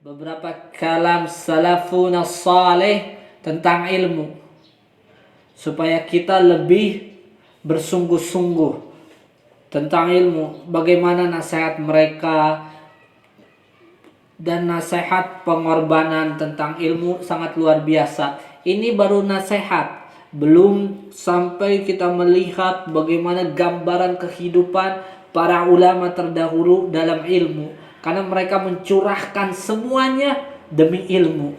beberapa kalam salafun salih tentang ilmu, supaya kita lebih bersungguh-sungguh tentang ilmu. Bagaimana nasihat mereka dan nasihat pengorbanan tentang ilmu sangat luar biasa. Ini baru nasihat, belum sampai kita melihat bagaimana gambaran kehidupan para ulama terdahulu dalam ilmu, karena mereka mencurahkan semuanya demi ilmu.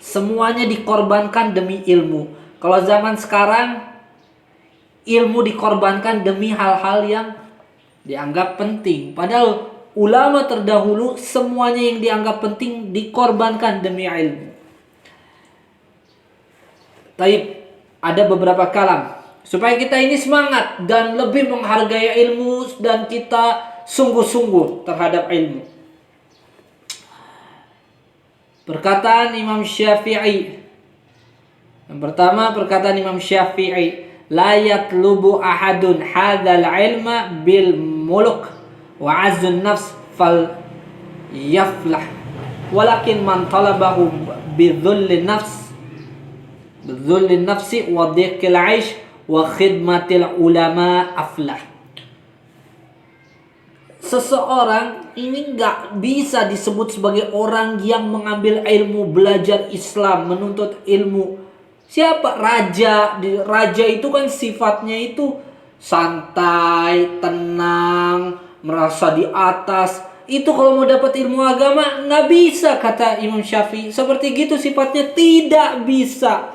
Semuanya dikorbankan demi ilmu. Kalau zaman sekarang, ilmu dikorbankan demi hal-hal yang dianggap penting. Padahal ulama terdahulu semuanya yang dianggap penting dikorbankan demi ilmu. Taib, ada beberapa kalam supaya kita ini semangat dan lebih menghargai ilmu dan kita sungguh-sungguh terhadap ilmu. Perkataan Imam Syafi'i. Yang pertama, perkataan Imam Syafi'i, la yatlubu ahadun hadzal ilma bil muluk wa azzun nafs fal yaflah, walakin man talabahu bidhulli nafsi wa dhiqil aish wa khidmatil ulama aflah. Seseorang ini gak bisa disebut sebagai orang yang mengambil ilmu, belajar Islam, menuntut ilmu. Siapa? Raja. Raja itu kan sifatnya itu santai, tenang, merasa di atas. Itu kalau mau dapat ilmu agama gak bisa, kata Imam Syafi'i. Seperti gitu sifatnya, tidak bisa.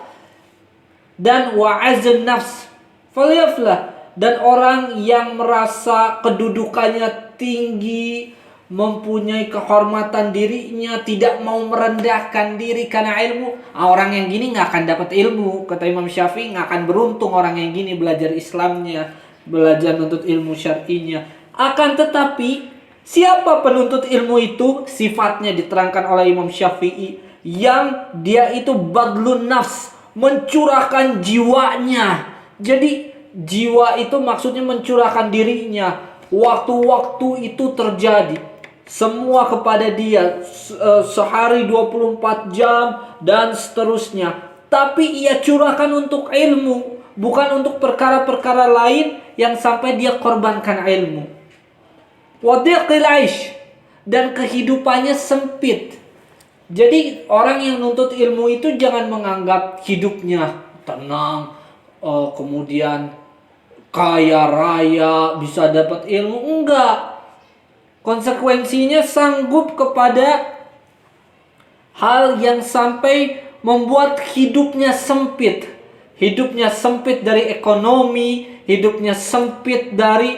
Dan wa'azun nafs falyaflah, dan orang yang merasa kedudukannya tinggi, mempunyai kehormatan dirinya, tidak mau merendahkan diri karena ilmu, orang yang gini gak akan dapat ilmu. Kata Imam Syafi'i, gak akan beruntung orang yang gini belajar Islamnya, belajar menuntut ilmu syar'inya. Akan tetapi siapa penuntut ilmu itu? Sifatnya diterangkan oleh Imam Syafi'i, yang dia itu badlun nafs, mencurahkan jiwanya. Jadi jiwa itu maksudnya mencurahkan dirinya. Waktu-waktu itu terjadi semua kepada dia, sehari 24 jam dan seterusnya. Tapi ia curahkan untuk ilmu, bukan untuk perkara-perkara lain yang sampai dia korbankan ilmu. Wadiqil aish, dan kehidupannya sempit. Jadi orang yang nuntut ilmu itu jangan menganggap hidupnya tenang, kemudian kaya raya, bisa dapat ilmu. Enggak. Konsekuensinya sanggup kepada hal yang sampai membuat hidupnya sempit. Hidupnya sempit dari ekonomi, hidupnya sempit dari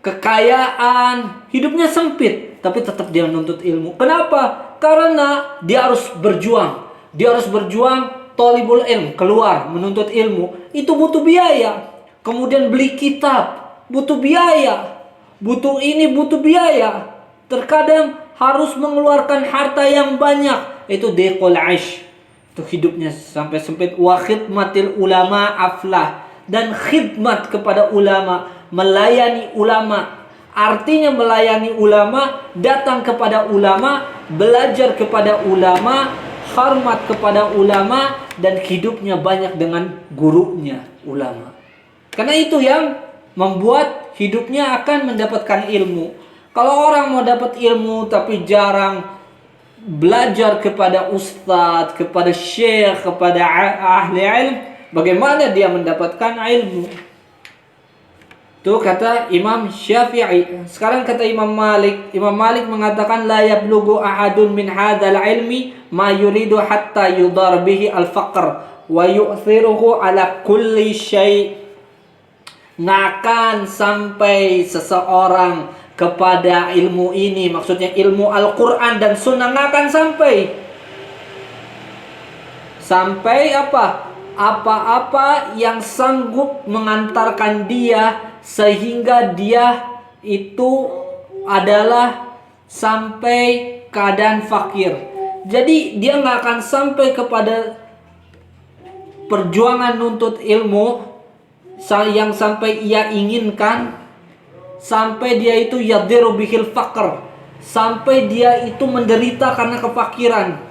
kekayaan, hidupnya sempit, tapi tetap dia menuntut ilmu. Kenapa? Karena dia harus berjuang. Dia harus berjuang, thalibul ilm, keluar menuntut ilmu. Itu butuh biaya. Kemudian beli kitab, butuh biaya. Butuh ini, butuh biaya. Terkadang harus mengeluarkan harta yang banyak. Itu dhiqul aish. Itu hidupnya sampai sempit. Wa khidmatil ulama aflah, dan khidmat kepada ulama, melayani ulama. Artinya melayani ulama, datang kepada ulama, belajar kepada ulama, hormat kepada ulama, dan hidupnya banyak dengan gurunya ulama. Karena itu yang membuat hidupnya akan mendapatkan ilmu. Kalau orang mau dapat ilmu tapi jarang belajar kepada ustadz, kepada syekh, kepada ahli ilmu, bagaimana dia mendapatkan ilmu? Itu kata Imam Syafi'i. Sekarang kata Imam Malik. Imam Malik mengatakan la yablughu ahadun min hadzal ilmi ma yuridu hatta yudar bihi al-faqr wa yu'thiruhu ala kulli syai'. Ngakan sampai seseorang kepada ilmu ini, maksudnya ilmu Al-Quran dan Sunnah, ngakan sampai apa? Apa-apa yang sanggup mengantarkan dia sehingga dia itu adalah sampai keadaan fakir. Jadi dia gak akan sampai kepada perjuangan nuntut ilmu yang sampai ia inginkan, sampai dia itu yadiru bihil faqr, sampai dia itu menderita karena kefakiran.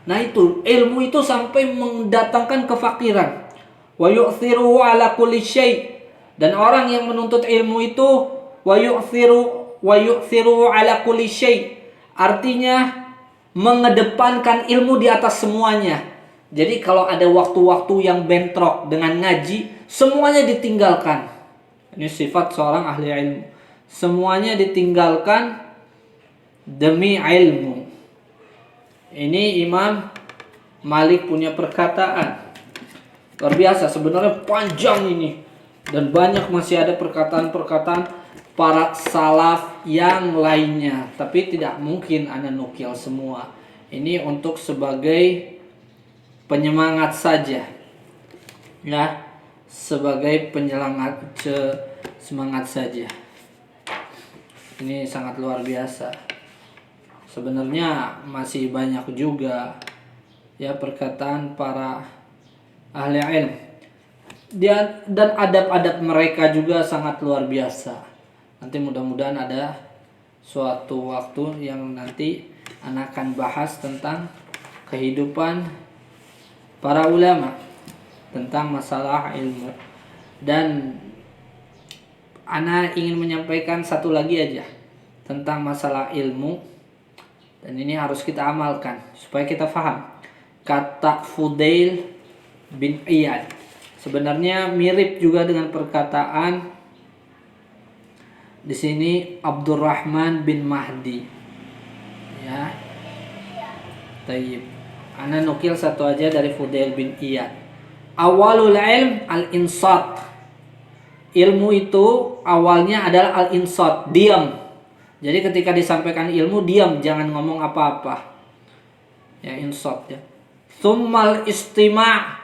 Nah itu ilmu itu sampai mendatangkan kefakiran. Wa yu'thiru ala kulli syai'. Dan orang yang menuntut ilmu itu wa yu'thiru ala kulli syai', artinya mengedepankan ilmu di atas semuanya. Jadi kalau ada waktu-waktu yang bentrok dengan ngaji, semuanya ditinggalkan. Ini sifat seorang ahli ilmu. Semuanya ditinggalkan demi ilmu. Ini Imam Malik punya perkataan luar biasa, sebenarnya panjang ini, dan banyak masih ada perkataan-perkataan para salaf yang lainnya, tapi tidak mungkin ana nukil semua. Ini untuk sebagai penyemangat saja, ya, sebagai semangat saja. Ini sangat luar biasa. Sebenarnya masih banyak juga ya perkataan para ahli ilmu. Dan adab-adab mereka juga sangat luar biasa. Nanti mudah-mudahan ada suatu waktu yang nanti anak akan bahas tentang kehidupan para ulama, tentang masalah ilmu. Dan anak ingin menyampaikan satu lagi aja tentang masalah ilmu. Dan ini harus kita amalkan supaya kita paham. Kata Fudail bin Iyad sebenarnya mirip juga dengan perkataan di sini Abdurrahman bin Mahdi. Ya. Tayyib. Ana nukil satu aja dari Fudail bin Iyad. Awalul ilm al-insat. Ilmu itu awalnya adalah al-insat, diam. Jadi ketika disampaikan ilmu, diam, jangan ngomong apa-apa. Ya, insat ya. Tsummal istima'.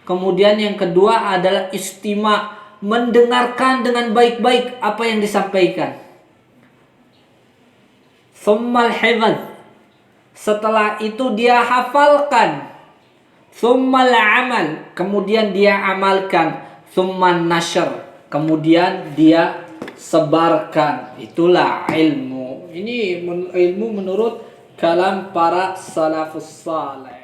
Kemudian yang kedua adalah istima', mendengarkan dengan baik-baik apa yang disampaikan. Tsummal hifdz. Setelah itu dia hafalkan. Tsummal amal. Kemudian dia amalkan. Tsumman nashr. Kemudian dia sebarkan. Itulah ilmu. Ini ilmu menurut kalam para salafus saleh.